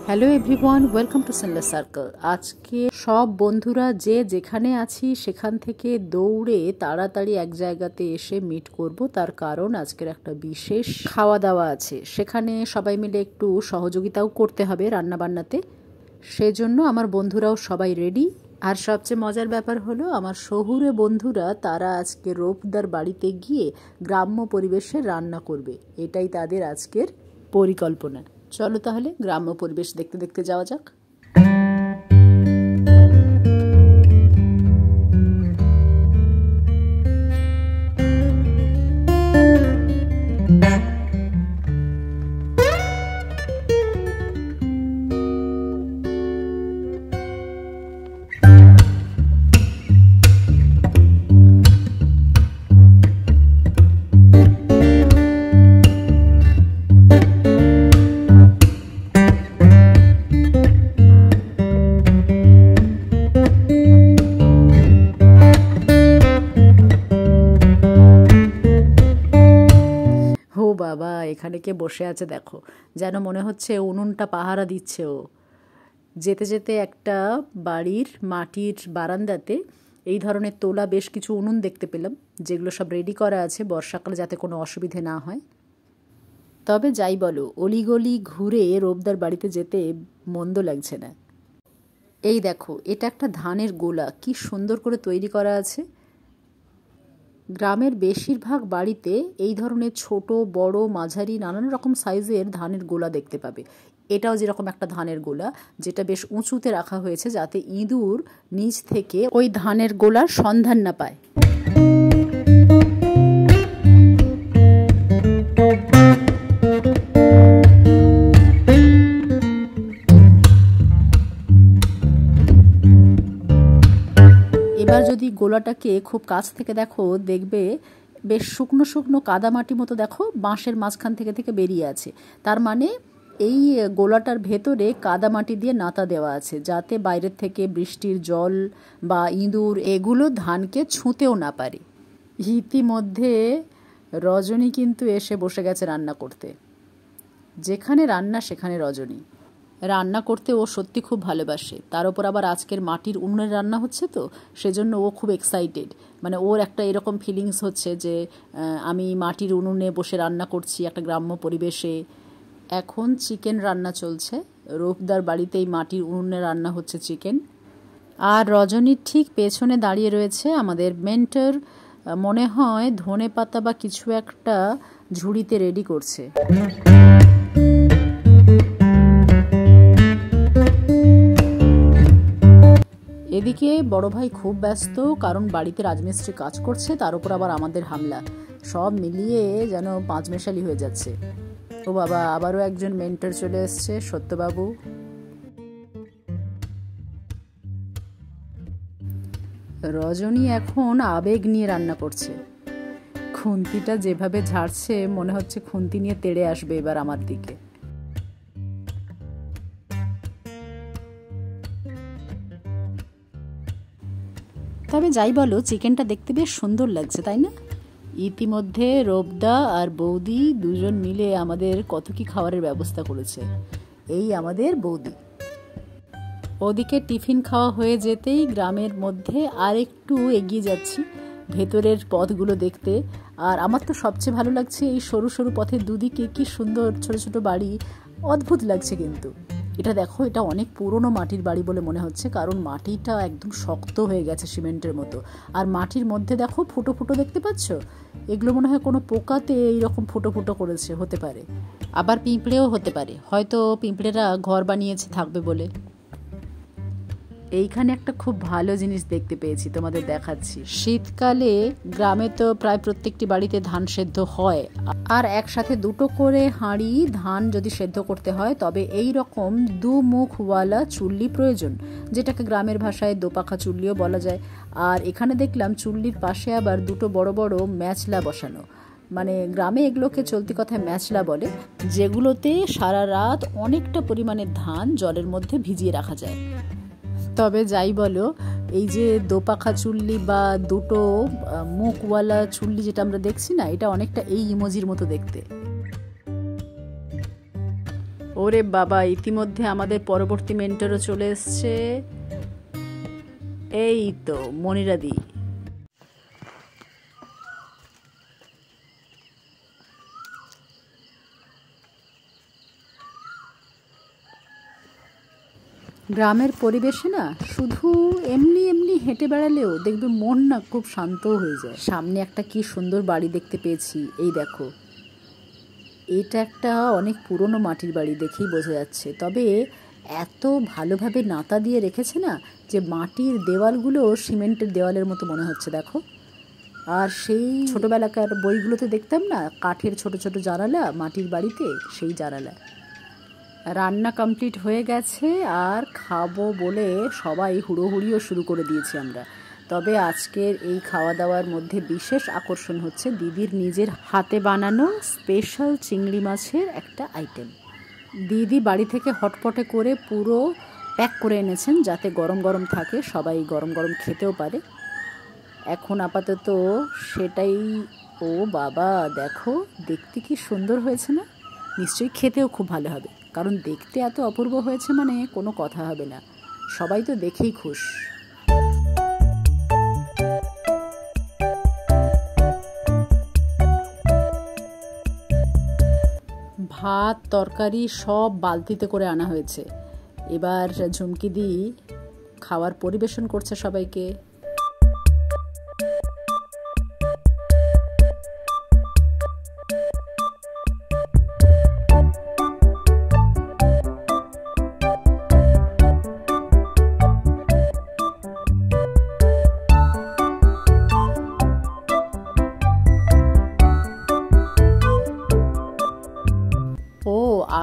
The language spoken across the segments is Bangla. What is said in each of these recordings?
Hello everyone, welcome to Sunless Circle. আজকে সব বন্ধুরা যে যেখানে আছি সেখান থেকে দৌড়ে তাড়াতাড়ি এক জায়গাতে এসে মিট করব, তার কারণ আজকের একটা বিশেষ খাওয়া দাওয়া আছে। সেখানে সবাই মিলে একটু সহযোগিতাও করতে হবে রান্নাবান্নাতে, সেজন্য আমার বন্ধুরাও সবাই রেডি। আর সবচেয়ে মজার ব্যাপার হলো আমার শহুরে বন্ধুরা, তারা আজকে রূপদার বাড়িতে গিয়ে গ্রাম্য পরিবেশে রান্না করবে, এটাই তাদের আজকের পরিকল্পনা। চলো তাহলে গ্রাম্য পরিবেশ দেখতে দেখতে যাওয়া যাক। বাবা, এখানে কে বসে আছে দেখো, যেন মনে হচ্ছে উনুনটা পাহারা দিচ্ছে ও। যেতে যেতে একটা বাড়ির মাটির বারান্দাতে এই ধরনের তোলা বেশ কিছু উনুন দেখতে পেলাম, যেগুলো সব রেডি করা আছে বর্ষাকালে যাতে কোনো অসুবিধে না হয়। তবে যাই বলো, অলিগলি ঘুরে রূপদার বাড়িতে যেতে মন্দ লাগছে না। এই দেখো, এটা একটা ধানের গোলা, কি সুন্দর করে তৈরি করা আছে। গ্রামের বেশিরভাগ বাড়িতে এই ধরনের ছোট বড় মাঝারি নানান রকম সাইজের ধানের গোলা দেখতে পাবে। এটাও যেরকম একটা ধানের গোলা, যেটা বেশ উঁচুতে রাখা হয়েছে যাতে ইঁদুর নিচ থেকে ওই ধানের গোলার সন্ধান না পায়। এবার যদি গোলাটাকে খুব কাছ থেকে দেখো, দেখবে বেশ শুকনো শুকনো কাদামাটি মতো দেখো বাঁশের মাঝখান থেকে থেকে বেরিয়ে আছে। তার মানে এই গোলাটার ভেতরে কাদামাটি দিয়ে নাতা দেওয়া আছে, যাতে বাইরের থেকে বৃষ্টির জল বা ইঁদুর এগুলো ধানকে ছুঁতেও না পারে। ইতিমধ্যে রজনী কিন্তু এসে বসে গেছে রান্না করতে। যেখানে রান্না সেখানে রজনী। রান্না করতে ও সত্যি খুব ভালোবাসে, তার উপর আবার আজকের মাটির উনুনের রান্না হচ্ছে, তো সেজন্য ও খুব এক্সাইটেড। মানে ওর একটা এরকম ফিলিংস হচ্ছে যে আমি মাটির উনুনে বসে রান্না করছি একটা গ্রাম্য পরিবেশে। এখন চিকেন রান্না চলছে, রূপদার বাড়িতেই মাটির উনুনে রান্না হচ্ছে চিকেন। আর রজনীর ঠিক পেছনে দাঁড়িয়ে রয়েছে আমাদের মেন্টর, মনে হয় ধনেপাতা বা কিছু একটা ঝুড়িতে রেডি করছে। এদিকে বড় ভাই খুব ব্যস্ত, কারণ বাড়িতে রাজমিস্ত্রি কাজ করছে, তার উপর আবার আমাদের হামলা, সব মিলিয়ে যেন পাঁচমেশালি হয়ে যাচ্ছে। ও বাবা, আবারও একজন মেন্টর চলে এসছে, সত্যবাবু। রজনী এখন আবেগ নিয়ে রান্না করছে। খুন্তিটা যেভাবে ঝাড়ছে মনে হচ্ছে খুন্তি নিয়ে তেড়ে আসবে এবার আমার দিকে। তবে যাই বলো, চিকেনটা দেখতে বেশ সুন্দর লাগছে, তাই না? ইতিমধ্যে রূপদা আর বৌদি দুজন মিলে আমাদের কত কি খাবারের ব্যবস্থা করেছে। এই আমাদের বৌদি। ওদিকে টিফিন খাওয়া হয়ে যেতেই গ্রামের মধ্যে আর একটু এগিয়ে যাচ্ছি ভেতরের পথগুলো দেখতে। আর আমার তো সবচেয়ে ভালো লাগছে এই সরু সরু পথের দুদিকে কি সুন্দর ছোট ছোট বাড়ি, অদ্ভুত লাগছে। কিন্তু এটা দেখো, এটা অনেক পুরনো মাটির বাড়ি বলে মনে হচ্ছে, কারণ মাটিটা একদম শক্ত হয়ে গেছে সিমেন্টের মতো। আর মাটির মধ্যে দেখো ফুটো ফুটো দেখতে পাচ্ছ, এগুলো মনে হয় কোনো পোকাতে এইরকম ফুটো ফুটো করেছে, হতে পারে। আবার পিঁপড়েও হতে পারে, হয়তো পিঁপড়েরা ঘর বানিয়েছে থাকবে বলে। এইখানে একটা খুব ভালো জিনিস দেখতে পেয়েছি, তোমাদের দেখাচ্ছি। শীতকালে গ্রামে তো প্রায় প্রত্যেকটি বাড়িতে ধান সেদ্ধ হয়, আর একসাথে দুটো করে হাঁড়ি ধান যদি সেদ্ধ করতে হয় তবে এই রকম দুমুখওয়ালা চুল্লি প্রয়োজন, যেটাকে গ্রামের ভাষায় দোপাখা চুল্লিও বলা যায়। আর এখানে দেখলাম চুল্লির পাশে আবার দুটো বড় বড় ম্যাচলা বসানো, মানে গ্রামে এগুলোকে চলতি কথায় ম্যাচলা বলে, যেগুলোতে সারা রাত অনেকটা পরিমাণে ধান জলের মধ্যে ভিজিয়ে রাখা যায়। তবে যাই বলো, এই যে দোপাখা চুল্লি বা দুটো মুখওয়ালা চুল্লি যেটা আমরা দেখছি না, এটা অনেকটা এই ইমোজির মতো দেখতে। ওরে বাবা, ইতিমধ্যে আমাদের পরবর্তী মেন্টরও চলে এসছে। এই তো মনিরাদি। গ্রামের পরিবেশে না শুধু এমনি এমনি হেঁটে বেড়ালেও দেখবে মন না খুব শান্ত হয়ে যায়। সামনে একটা কি সুন্দর বাড়ি দেখতে পেয়েছি, এই দেখো। এটা একটা অনেক পুরনো মাটির বাড়ি, দেখেই বোঝা যাচ্ছে। তবে এত ভালোভাবে নাতা দিয়ে রেখেছে না যে মাটির দেওয়ালগুলো সিমেন্টের দেওয়ালের মতো মনে হচ্ছে, দেখো। আর সেই ছোটোবেলাকার বইগুলোতে দেখতাম না, কাঠের ছোট ছোট জানালা মাটির বাড়িতে, সেই জানালা। রান্না কমপ্লিট হয়ে গেছে আর খাবো বলে সবাই হুড়োহুড়িও শুরু করে দিয়েছি আমরা। তবে আজকের এই খাওয়া দাওয়ার মধ্যে বিশেষ আকর্ষণ হচ্ছে দিদির নিজের হাতে বানানো স্পেশাল চিংড়ি মাছের একটা আইটেম। দিদি বাড়ি থেকে হটপটে করে পুরো প্যাক করে এনেছেন যাতে গরম গরম থাকে, সবাই গরম গরম খেতেও পারে। এখন আপাতত সেটাই। ও বাবা, দেখো দেখতে কি সুন্দর হয়েছে না? নিশ্চয়ই খেতেও খুব ভালো হবে, কারণ দেখতে এত অপূর্ব হয়েছে মানে কোনো কথা হবে না। সবাই তো দেখেই খুশ। ভাত তরকারি সব বালতিতে করে আনা হয়েছে। এবার ঝুমকি দি খাবার পরিবেশন করছে সবাইকে।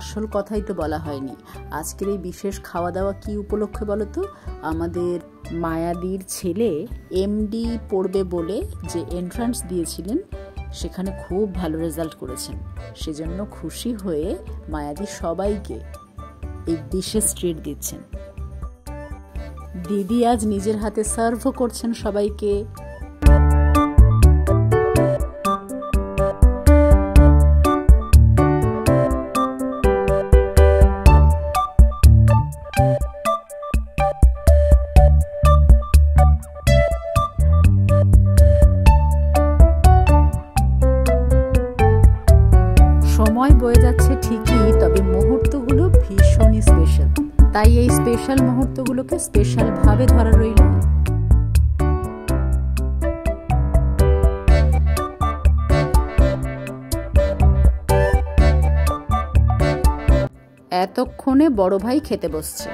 আসল কথাই তো বলা হয়নি। আজকের এই বিশেষ খাওয়া দাওয়া কি উপলক্ষে বলো তো? আমাদের মায়াদির ছেলে এমডি পড়বে বলে যে এন্ট্রান্স দিয়েছিলেন, সেখানে খুব ভালো রেজাল্ট করেছেন। সেজন্য খুশি হয়ে মায়াদি সবাইকে এই বিশেষ ট্রিট দিচ্ছেন। দিদি আজ নিজের হাতে সার্ভও করছেন সবাইকে। সময় বয়ে যাচ্ছে ঠিকই, তবে মুহূর্তগুলো ভীষণই স্পেশাল। তাই এই স্পেশাল মুহূর্তগুলোকে স্পেশাল ভাবে ধরা রইল। এতক্ষণে বড় ভাই খেতে বসছে।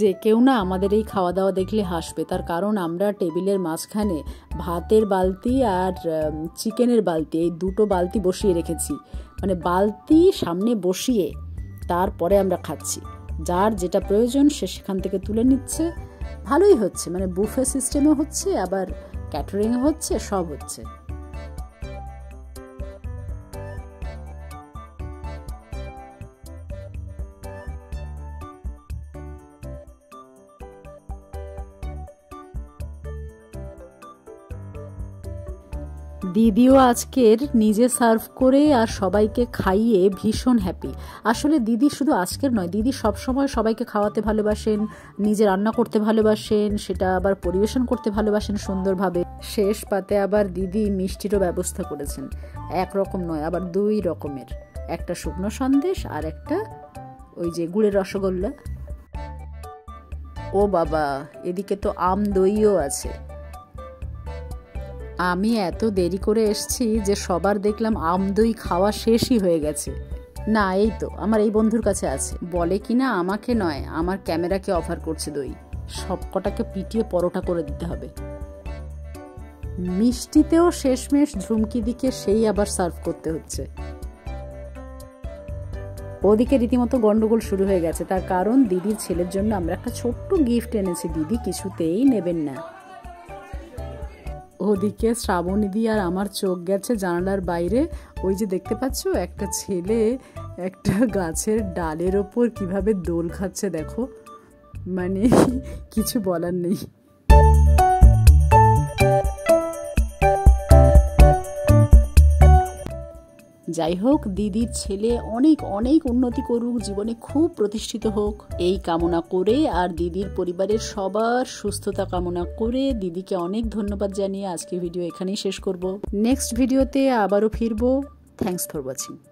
যে কেউ না আমাদের এই খাওয়া দাওয়া দেখলে হাসবে, তার কারণ আমরা টেবিলের মাঝখানে ভাতের বালতি আর চিকেনের বালতি, এই দুটো বালতি বসিয়ে রেখেছি। মানে বালতি সামনে বসিয়ে তারপরে আমরা খাচ্ছি। যার যেটা প্রয়োজন সে সেখান থেকে তুলে নিচ্ছে। ভালোই হচ্ছে, মানে বুফে সিস্টেমও হচ্ছে, আবার ক্যাটারিংও হচ্ছে, সব হচ্ছে। দিদিও আজকের নিজে সার্ভ করে আর সবাইকে খাইয়ে ভীষণ হ্যাপি। আসলে দিদি শুধু আজকের নয়, দিদি সবসময় সবাইকে খাওয়াতে ভালোবাসেন, নিজে রান্না করতে ভালোবাসেন, সেটা আবার পরিবেশন করতে ভালোবাসেন সুন্দরভাবে। শেষ পাতে আবার দিদি মিষ্টিরও ব্যবস্থা করেছেন। একরকম নয়, আবার দুই রকমের, একটা শুকনো সন্দেশ আর একটা ওই যে গুড়ের রসগোল্লা। ও বাবা, এদিকে তো আম দইও আছে। আমি এত দেরি করে এসেছি যে সবার দেখলাম আম দই খাওয়া শেষই হয়ে গেছে। না, এই তো আমার এই বন্ধুর কাছে আছে, বলে কিনা আমাকে নয় আমার ক্যামেরাকে অফার করছে দই। সব কটাকে পিটিয়ে পরোটা করে দিতে হবে। মিষ্টিতেও শেষমেশ ঝুমকি দিকে সেই আবার সার্ভ করতে হচ্ছে। ওদিকে রীতিমতো গন্ডগোল শুরু হয়ে গেছে, তার কারণ দিদির ছেলের জন্য আমরা একটা ছোট্ট গিফট এনেছি, দিদি কিছুতেই নেবেন না। ওদিকে শ্রাবণীদি আর আমার চোখ গেছে জানালার বাইরে। ওই যে দেখতে পাচ্ছ একটা ছেলে একটা গাছের ডালের ওপর কিভাবে দোল খাচ্ছে, দেখো, মানে কিছু বলার নেই। যাই হোক, দিদির ছেলে অনেক অনেক উন্নতি করুক, জীবনে খুব প্রতিষ্ঠিত হোক এই কামনা করে, আর দিদির পরিবারের সবার সুস্থতা কামনা করে দিদিকে অনেক ধন্যবাদ জানিয়ে আজকে ভিডিও এখানেই শেষ করব। নেক্সট ভিডিওতে আবারও ফিরবো। Thanks for watching.